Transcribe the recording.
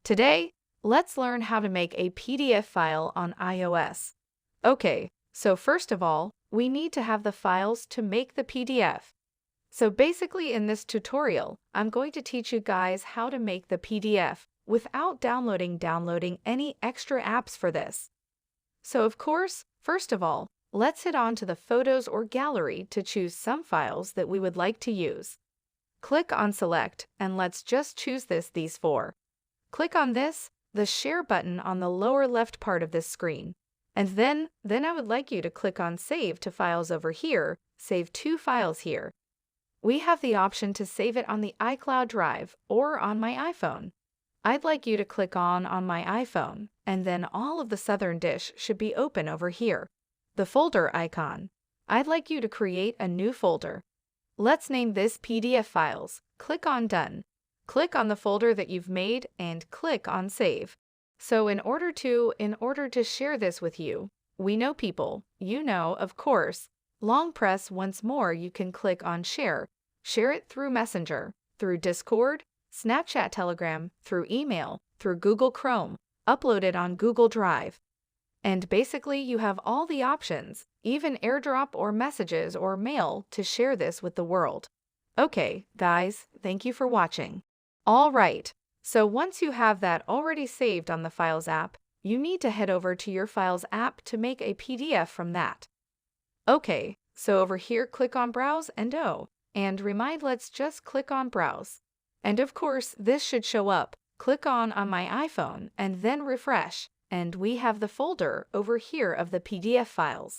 Today, let's learn how to make a PDF file on iOS. Okay, so first of all, we need to have the files to make the PDF. So basically in this tutorial, I'm going to teach you guys how to make the PDF without downloading any extra apps for this. So of course, first of all, let's head on to the Photos or Gallery to choose some files that we would like to use. Click on Select and let's just choose these four. Click on the Share button on the lower left part of this screen. And then I would like you to click on Save to Files over here, save 2 files here. We have the option to save it on the iCloud Drive or on my iPhone. I'd like you to click on my iPhone, and then all of the southern dish should be open over here. The folder icon. I'd like you to create a new folder. Let's name this PDF Files. Click on Done. Click on the folder that you've made and click on Save. So in order to share this with you, we know people, you know, of course, long press once more you can click on Share. Share it through Messenger, through Discord, Snapchat, Telegram, through email, through Google Chrome, upload it on Google Drive. And basically you have all the options, even AirDrop or messages or mail to share this with the world. Okay, guys, thank you for watching. All right, so once you have that already saved on the Files app, you need to head over to your Files app to make a PDF from that. Okay, so over here click on Browse and remind let's just click on Browse. And of course, this should show up. Click on my iPhone and then refresh, and we have the folder over here of the PDF files.